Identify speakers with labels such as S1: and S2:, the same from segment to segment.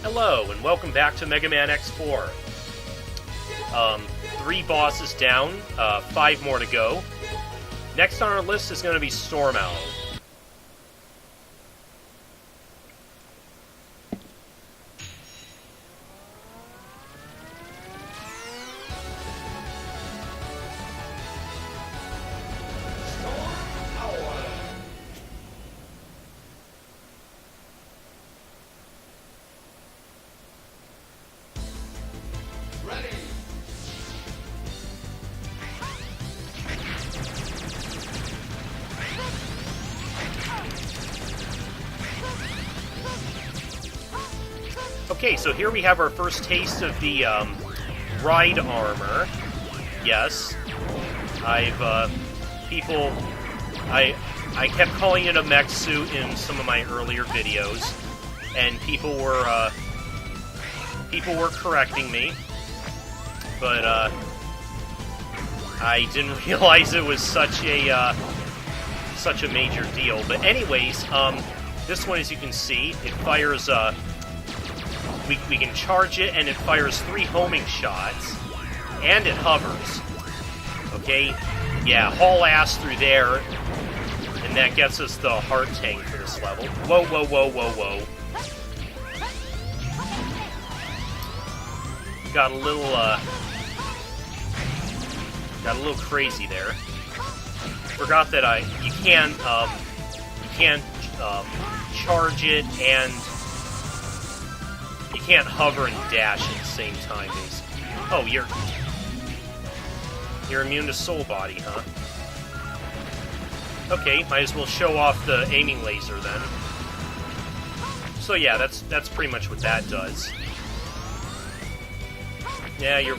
S1: Hello, and welcome back to Megaman X4. 3 bosses down, 5 more to go. Next on our list is going to be Storm Owl. Okay, so here we have our first taste of the Rhino Armor. Yes, I kept calling it a mech suit in some of my earlier videos, and people were correcting me, but I didn't realize it was such a major deal. But anyways, this one, as you can see, it fires we can charge it, and it fires 3 homing shots, and it hovers. Okay, yeah, haul ass through there, and that gets us the heart tank for this level. Whoa, whoa, whoa, whoa, whoa. Got a little crazy there. Forgot that you can't charge it, and you can't hover and dash at the same time, basically. Oh, you're immune to soul body, huh? Okay, might as well show off the aiming laser then. So yeah, that's pretty much what that does. Yeah,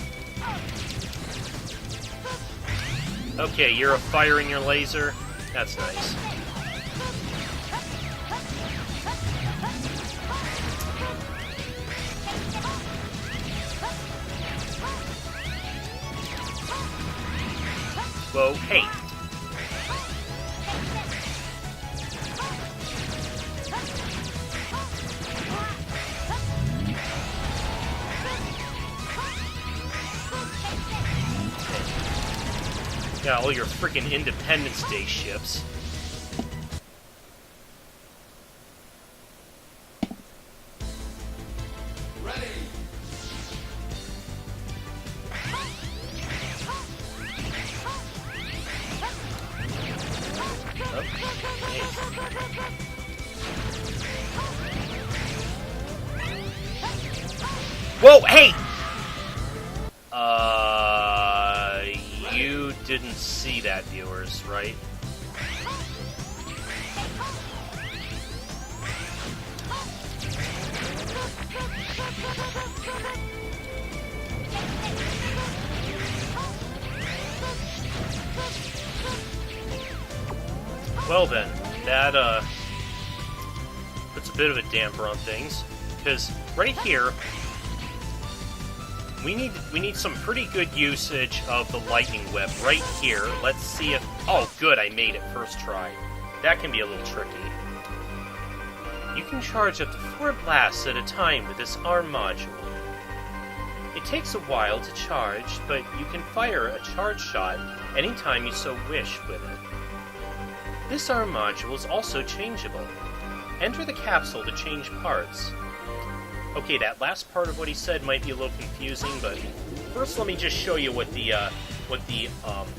S1: okay, you're firing your laser. That's nice. Whoa, hey! Yeah, all your freaking Independence Day ships. Whoa, hey! You didn't see that, viewers, right? Well then, that, puts a bit of a damper on things, because right here, we need some pretty good usage of the lightning web right here. Let's see if... Oh, good, I made it first try. That can be a little tricky. You can charge up to 4 blasts at a time with this arm module. It takes a while to charge, but you can fire a charge shot anytime you so wish with it. This arm module is also changeable. Enter the capsule to change parts. Okay, that last part of what he said might be a little confusing, but first let me just show you what the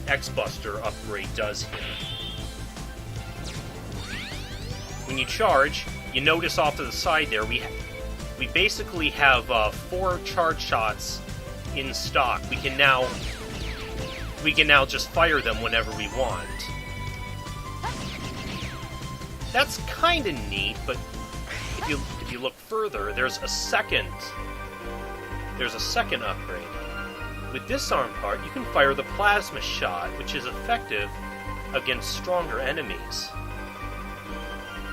S1: X-Buster upgrade does here. When you charge, you notice off to the side there, we basically have 4 charge shots in stock. We can now just fire them whenever we want. That's kind of neat, but if you look further, there's a second upgrade. With this arm part, you can fire the plasma shot, which is effective against stronger enemies.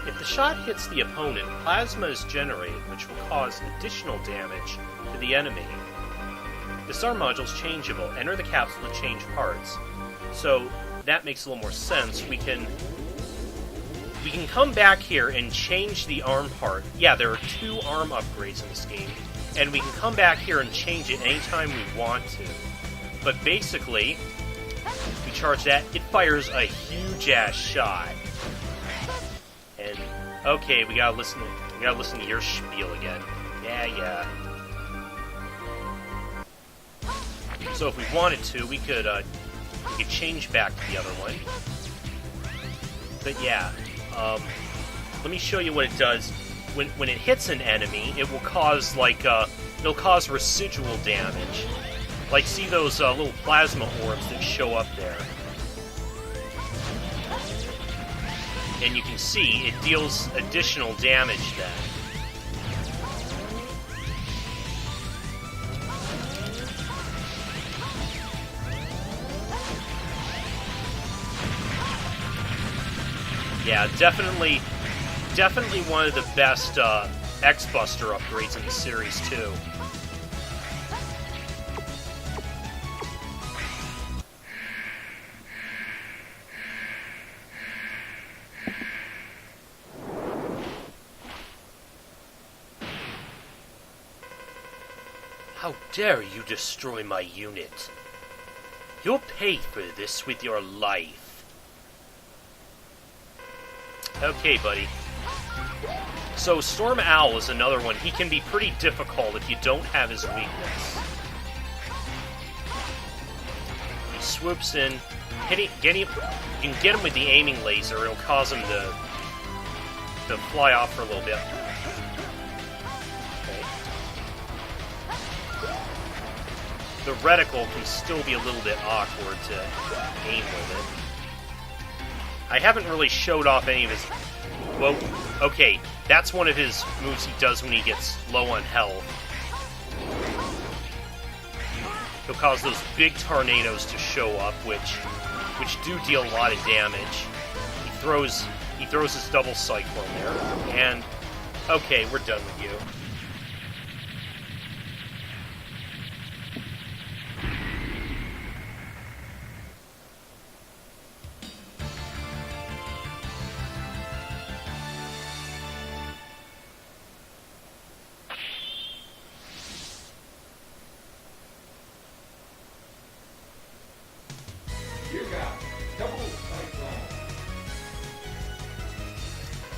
S1: If the shot hits the opponent, plasma is generated, which will cause additional damage to the enemy. This arm module is changeable. Enter the capsule to change parts. So that makes a little more sense. We can we can come back here and change the arm part. Yeah, there are 2 arm upgrades in this game, and we can come back here and change it anytime we want to. But basically, we charge that, it fires a huge-ass shot. And, okay, we gotta listen to your spiel again. Yeah. So if we wanted to, we could change back to the other one. But yeah, let me show you what it does. When it hits an enemy, it will cause it'll cause residual damage. Like, see those little plasma orbs that show up there. And you can see it deals additional damage then. Yeah, definitely one of the best X-Buster upgrades in the series, too. How dare you destroy my unit? You'll pay for this with your life. Okay, buddy. So, Storm Owl is another one. He can be pretty difficult if you don't have his weakness. He swoops in, you can get him with the aiming laser, it'll cause him to fly off for a little bit. Okay. The reticle can still be a little bit awkward to aim with it. I haven't really showed off any of his... Well, okay, that's one of his moves he does when he gets low on health. He'll cause those big tornadoes to show up, which do deal a lot of damage. He throws his double cyclone there, and... Okay, we're done with you.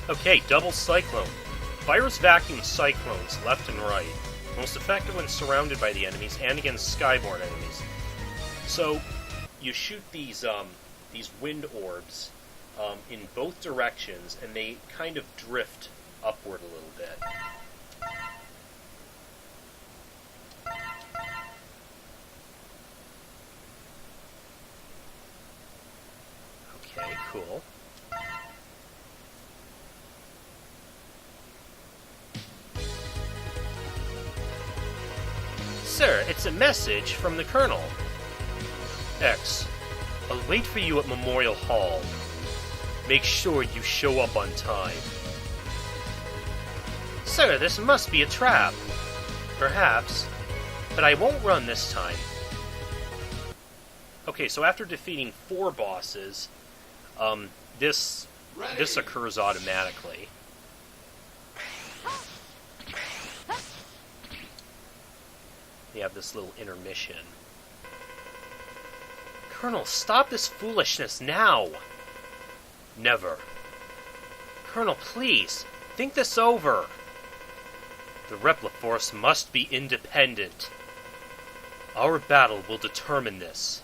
S1: Okay, double cyclone. Fires vacuum cyclones left and right. Most effective when surrounded by the enemies and against skyborne enemies. So, you shoot these wind orbs in both directions, and they kind of drift upward a little bit. Okay, cool. Sir, it's a message from the Colonel. X, I'll wait for you at Memorial Hall. Make sure you show up on time. Sir, this must be a trap. Perhaps, but I won't run this time. Okay, so after defeating 4 bosses, this occurs automatically. You have this little intermission. Colonel, stop this foolishness now! Never. Colonel, please, think this over. The Repliforce must be independent. Our battle will determine this.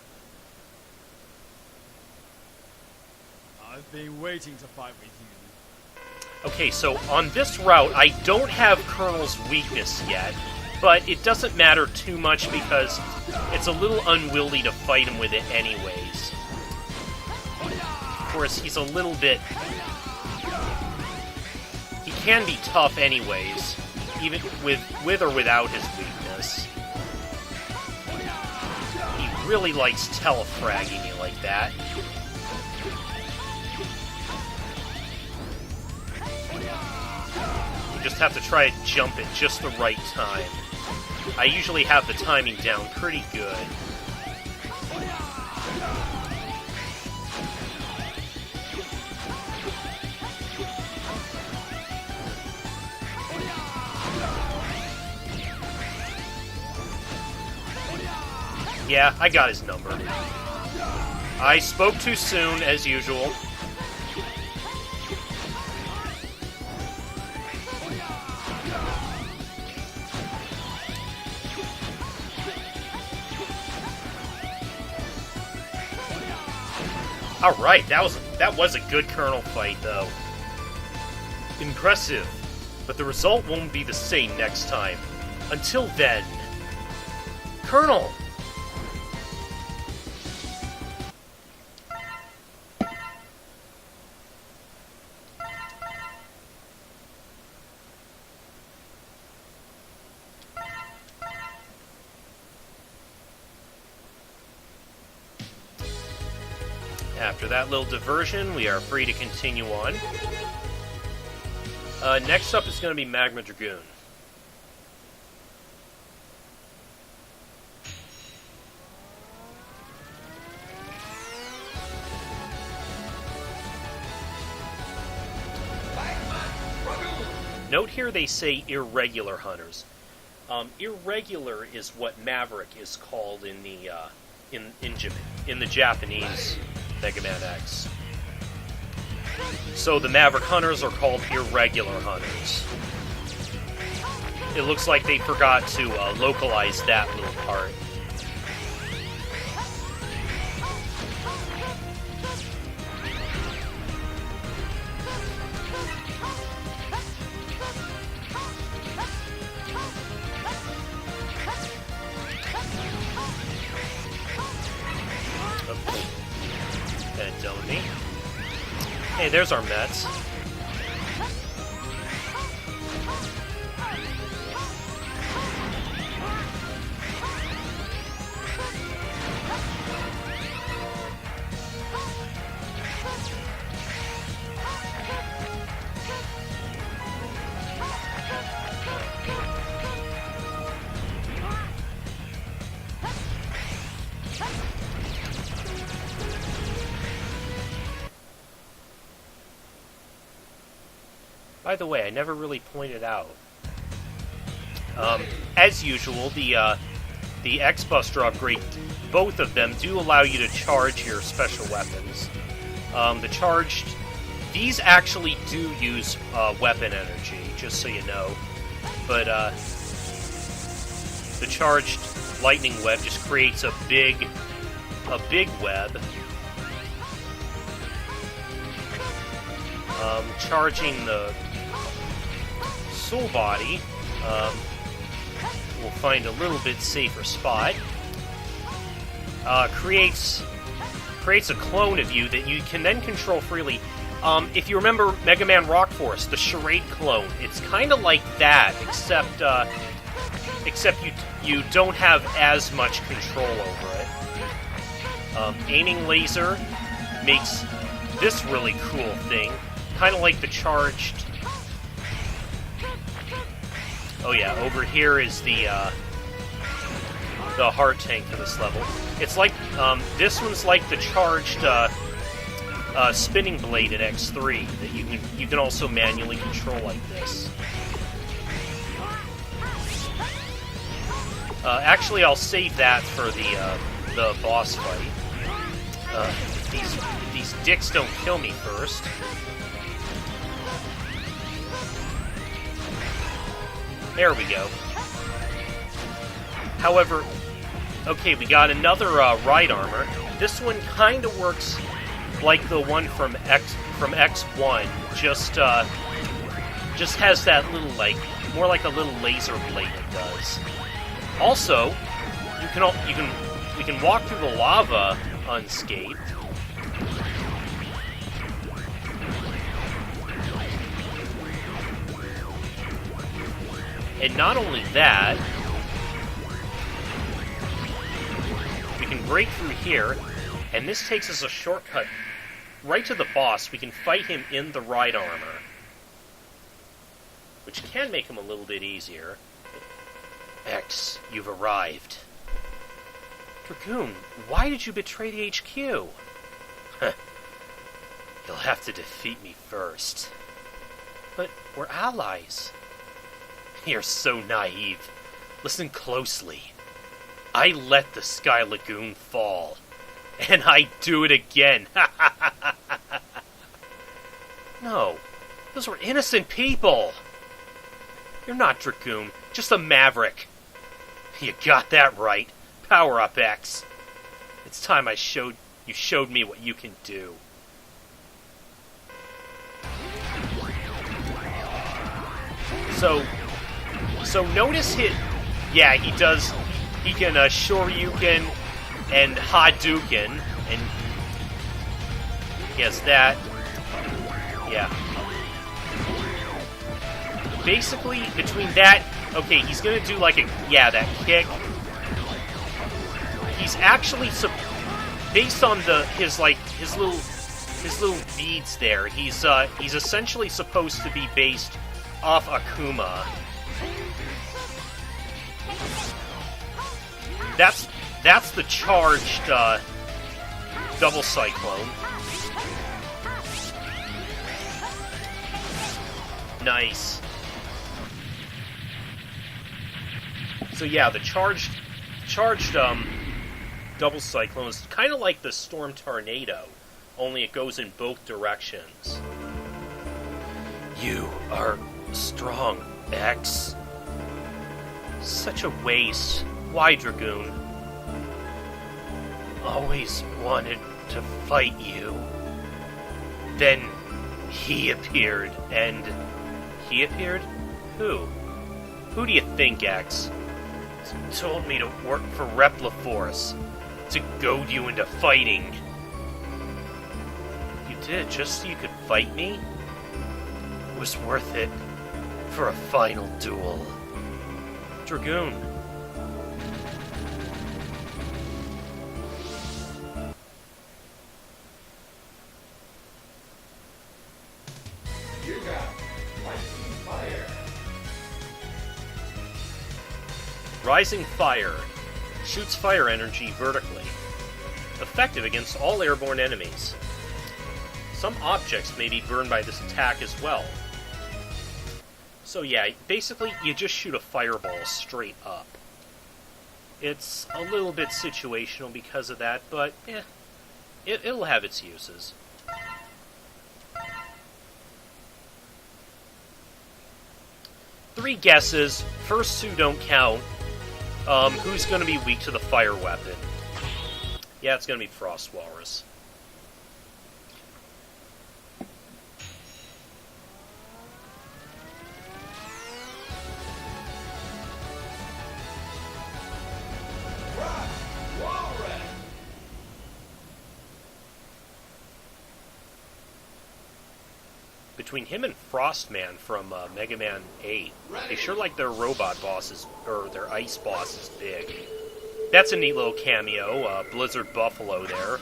S2: I've been waiting to fight with you.
S1: Okay, so on this route, I don't have Colonel's weakness yet, but it doesn't matter too much because it's a little unwieldy to fight him with it anyways. Of course, he's a little bit... He can be tough anyways, even with or without his weakness. He really likes telefragging you like that. You just have to try to jump at just the right time. I usually have the timing down pretty good. Yeah, I got his number. I spoke too soon, as usual. Alright, that was a good Colonel fight, though. Impressive. But the result won't be the same next time. Until then... Colonel! After that little diversion, we are free to continue on. Next up is going to be Magma Dragoon. Note here they say Irregular Hunters. Irregular is what Maverick is called in the in the Japanese Megaman X. So the Maverick Hunters are called Irregular Hunters. It looks like they forgot to localize that little part. Don't me. Hey, there's our Mets. By the way, I never really pointed out. As usual, the X-Buster upgrade, both of them do allow you to charge your special weapons. These actually do use weapon energy, just so you know. But the charged lightning web just creates a big web. Charging the soul body, we'll find a little bit safer spot. Creates a clone of you that you can then control freely. If you remember Mega Man Rock Force, the charade clone, it's kind of like that, except you don't have as much control over it. Aiming laser makes this really cool thing, kind of like the charged. Oh yeah, over here is the heart tank for this level. It's like this one's like the charged spinning blade in X3 that you can also manually control like this. Actually, I'll save that for the boss fight. These dicks don't kill me first. There we go. However, okay, we got another Rhino Armor. This one kind of works like the one from X1, just has that little, like, more like a little laser blade it does. Also, we can walk through the lava unscathed. And not only that, we can break through here, and this takes us a shortcut right to the boss. We can fight him in the Rhino Armor, which can make him a little bit easier. X, you've arrived. Dragoon, why did you betray the HQ? You'll have to defeat me first. But we're allies. You're so naive. Listen closely. I let the Sky Lagoon fall. And I do it again. No, those were innocent people. You're not Dragoon, just a maverick. You got that right. Power up, X. It's time you showed me what you can do. So notice yeah, he does. He can Shoryuken and Hadouken, and he has that. Yeah. Basically, between that, okay, he's gonna do like that kick. He's actually based on his little beads there. He's essentially supposed to be based off Akuma. That's the charged double cyclone. Nice. So yeah, the charged double cyclone is kind of like the storm tornado, only it goes in both directions. You are strong, X. Such a waste. Why, Dragoon? Always wanted to fight you. Then he appeared, and he appeared? Who? Who do you think, X? Told me to work for Repliforce, to goad you into fighting. You did just so you could fight me? It was worth it for a final duel. Dragoon.
S3: You got Rising Fire.
S1: Rising Fire shoots fire energy vertically. Effective against all airborne enemies. Some objects may be burned by this attack as well. So yeah, basically you just shoot a fireball straight up. It's a little bit situational because of that, but it'll have its uses. Three guesses. First two don't count. Who's going to be weak to the fire weapon? Yeah, it's going to be Frost Walrus. Between him and Frostman from Megaman 8, they sure like their robot bosses, or their ice bosses big. That's a neat little cameo, Blizzard Buffalo there.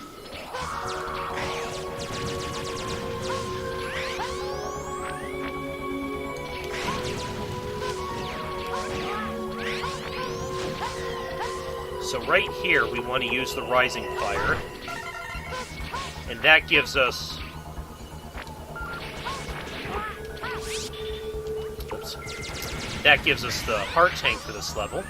S1: So right here, we want to use the Rising Fire. And that gives us... That gives us the heart tank for this level.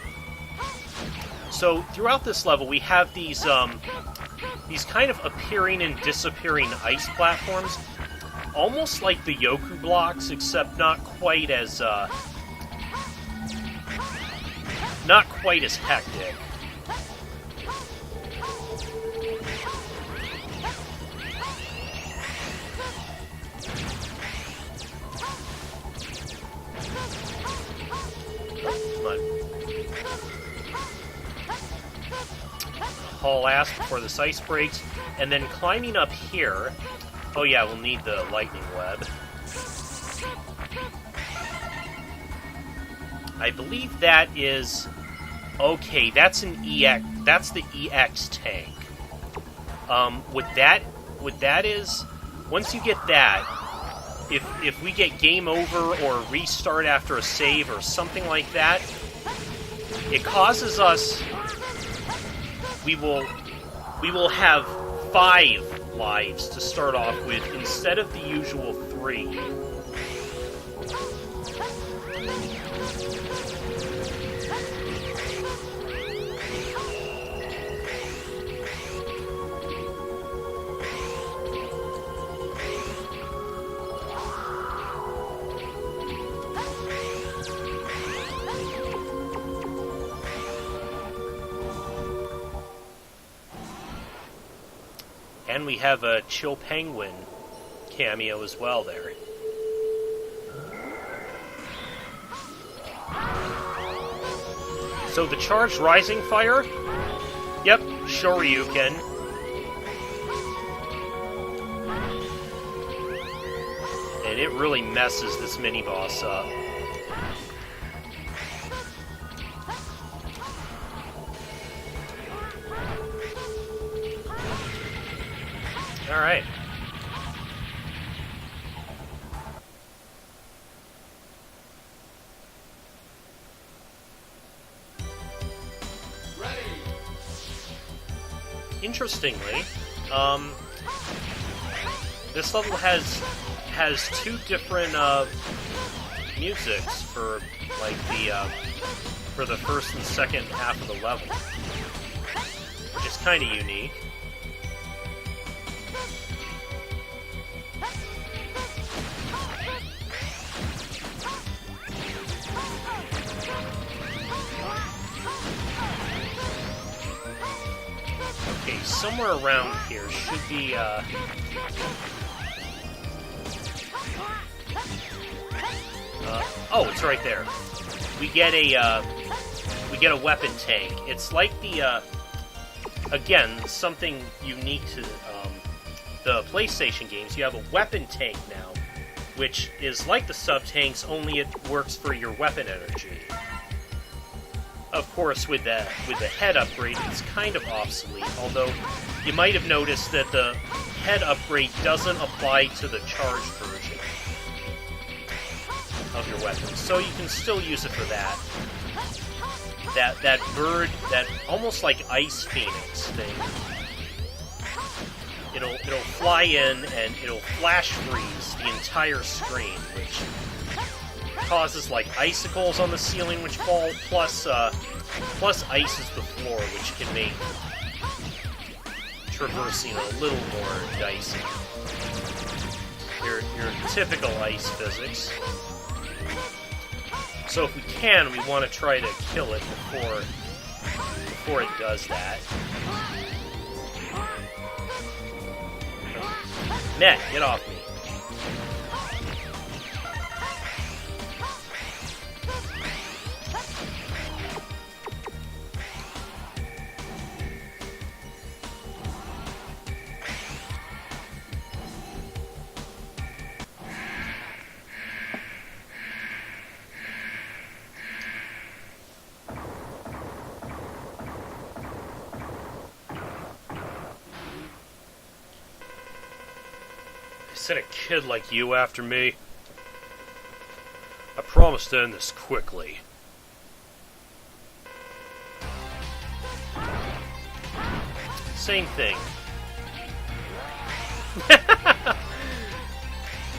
S1: So throughout this level, we have these kind of appearing and disappearing ice platforms, almost like the Yoku blocks, except not quite as hectic. Haul ass before this ice breaks, and then climbing up here. Oh yeah, we'll need the lightning web. I believe that is okay. That's an EX. That's the EX tank. What that is, once you get that, if we get game over or restart after a save or something like that, it causes us. We will have 5 lives to start off with instead of the usual 3. And we have a Chill Penguin cameo as well there. So the charged Rising Fire? Yep, Shoryuken. And it really messes this mini-boss up. Alright. Interestingly, this level has two different musics for like for the first and second half of the level, which is kind of unique. Okay, somewhere around here should be, oh, it's right there. We get a weapon tank. It's like the, again, something unique to, the PlayStation games. You have a weapon tank now, which is like the sub-tanks, only it works for your weapon energy. Of course, with the head upgrade, it's kind of obsolete, although you might have noticed that the head upgrade doesn't apply to the charged version of your weapon, so you can still use it for that. That bird, that almost like Ice Phoenix thing, it'll fly in and it'll flash freeze the entire screen, which causes like icicles on the ceiling which fall, plus ices the floor, which can make traversing a little more dicey. Your typical ice physics. So if we can, we want to try to kill it before it does that. Meh, get off me. Send a kid like you after me? I promise to end this quickly. Same thing.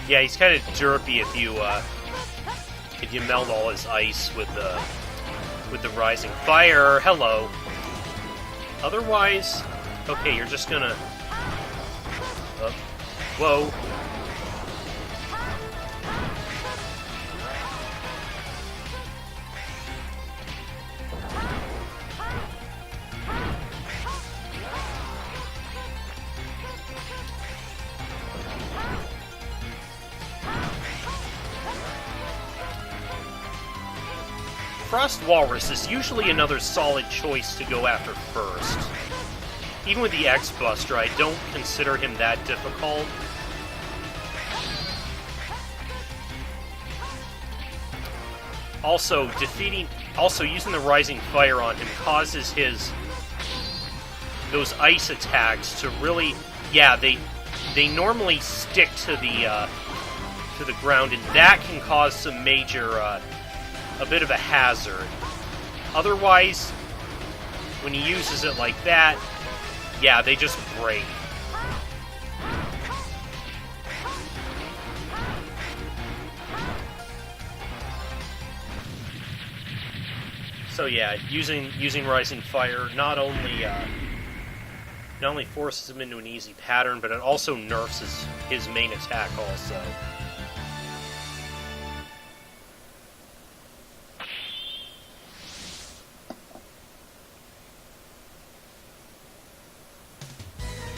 S1: Yeah, he's kind of derpy if you melt all his ice with the rising fire. Hello. Otherwise, okay, you're just gonna. Whoa. Frost Walrus is usually another solid choice to go after first. Even with the X-Buster, I don't consider him that difficult. Also, using the Rising Fire on him causes those ice attacks to really, yeah, they normally stick to the ground, and that can cause some major, a bit of a hazard. Otherwise, when he uses it like that, yeah, they just break. So yeah, using Rising Fire not only forces him into an easy pattern, but it also nerfs his main attack also.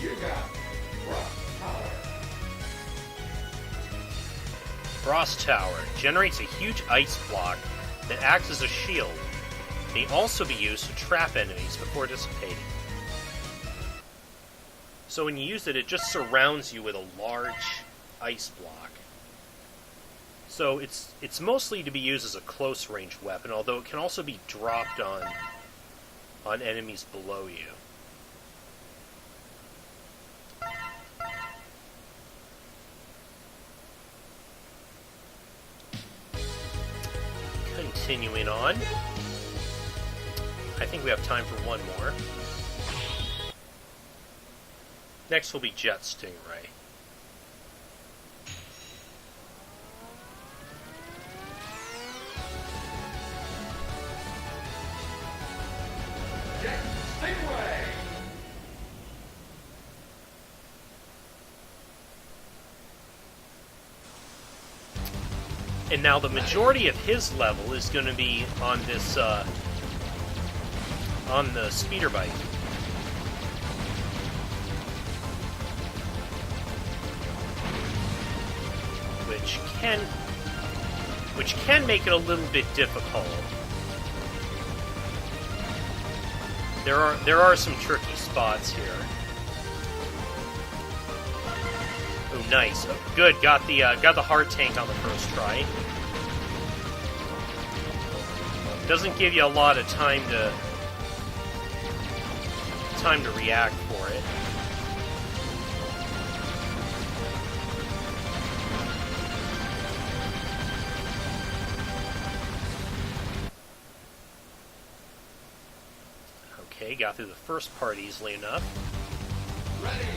S3: You got
S1: Frost Tower. Generates a huge ice block that acts as a shield. May also be used to trap enemies before dissipating. So when you use it, it just surrounds you with a large ice block. So it's mostly to be used as a close-range weapon, although it can also be dropped on enemies below you. Continuing on. I think we have time for one more. Next will be Jet Stingray.
S3: Jet Stingray!
S1: And now the majority of his level is going to be on this, on the speeder bike. Which can make it a little bit difficult. There are some tricky spots here. Oh, nice. Oh, good. Got the heart tank on the first try. Doesn't give you a lot of time to react for it. Okay, got through the first part easily enough.
S3: Ready!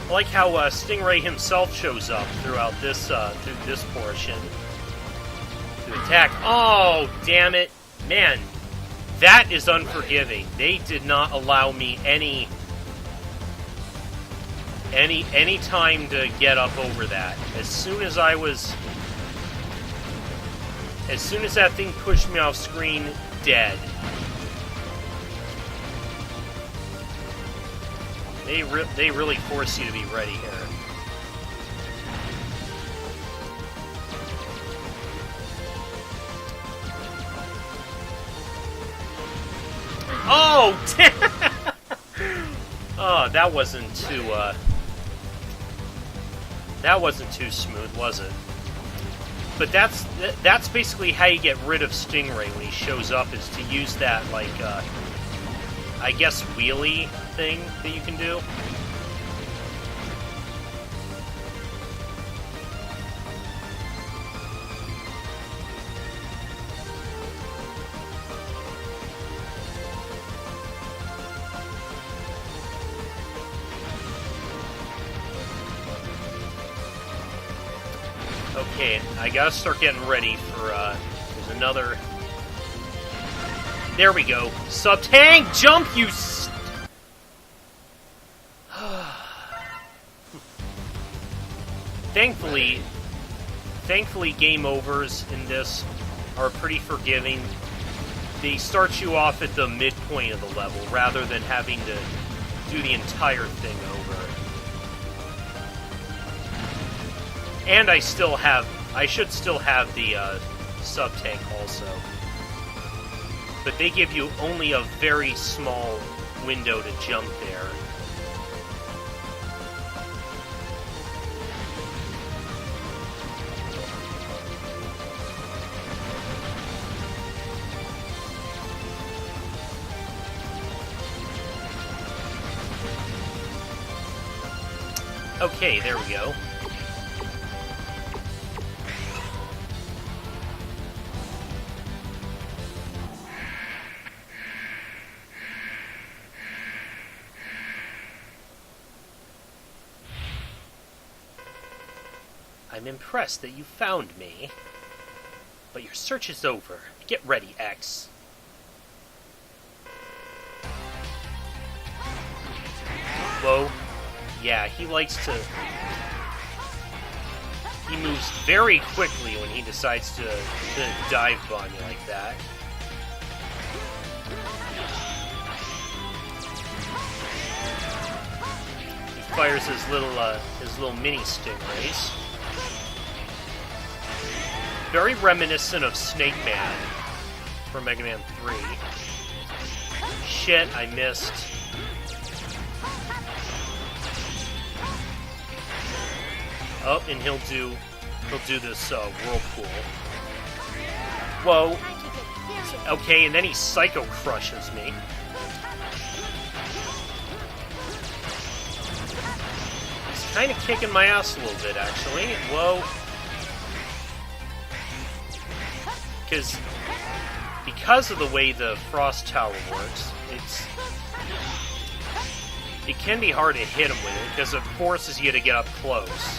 S1: I like how Stingray himself shows up throughout this through this portion to attack. Oh, damn it, man! That is unforgiving. They did not allow me any time to get up over that. As soon as that thing pushed me off screen, dead. They really force you to be ready here. Oh, oh, that wasn't too smooth, was it? But that's basically how you get rid of Stingray when he shows up, is to use that, like, I guess, wheelie thing that you can do. Okay, I gotta start getting ready for, there's another... There we go. Sub-tank jump, you Thankfully, game overs in this are pretty forgiving. They start you off at the midpoint of the level, rather than having to do the entire thing over. And I should still have the sub-tank also. But they give you only a very small window to jump there. Okay, there we go. I'm impressed that you found me. But your search is over. Get ready, X. Whoa. Yeah, he likes to... He moves very quickly when he decides to dive bomb you like that. fires his little mini stingrays. Very reminiscent of Snake Man from Mega Man 3. Shit, I missed. Oh, and he'll do this whirlpool. Whoa. Okay, and then he Psycho Crushes me. He's kind of kicking my ass a little bit, actually. Whoa. Because of the way the Frost Tower works, it can be hard to hit him with it, because it forces you to get up close.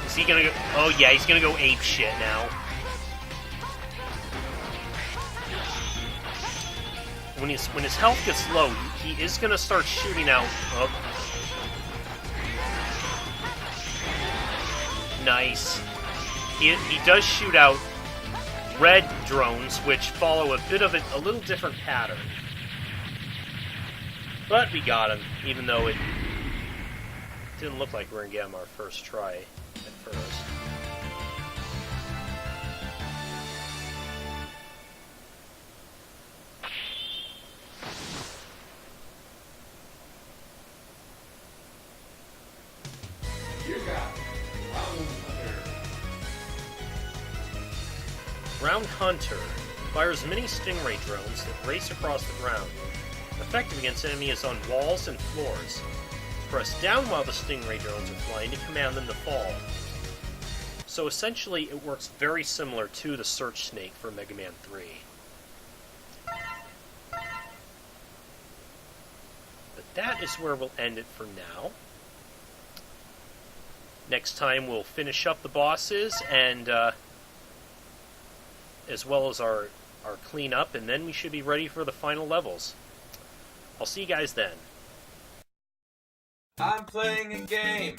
S1: Is he gonna go? Oh yeah, he's gonna go ape shit now. When his health gets low, he is gonna start shooting out. Oh. Nice. He does shoot out red drones, which follow a little different pattern. But we got him, even though it didn't look like we were gonna get him our first try at first.
S3: You got Round Hunter.
S1: Round Hunter fires mini stingray drones that race across the ground, effective against enemies on walls and floors. Press down while the stingray drones are flying to command them to fall. So essentially, it works very similar to the Search Snake for Mega Man 3. But that is where we'll end it for now. Next time we'll finish up the bosses and as well as our cleanup, and then we should be ready for the final levels. I'll see you guys then.
S3: I'm playing a game.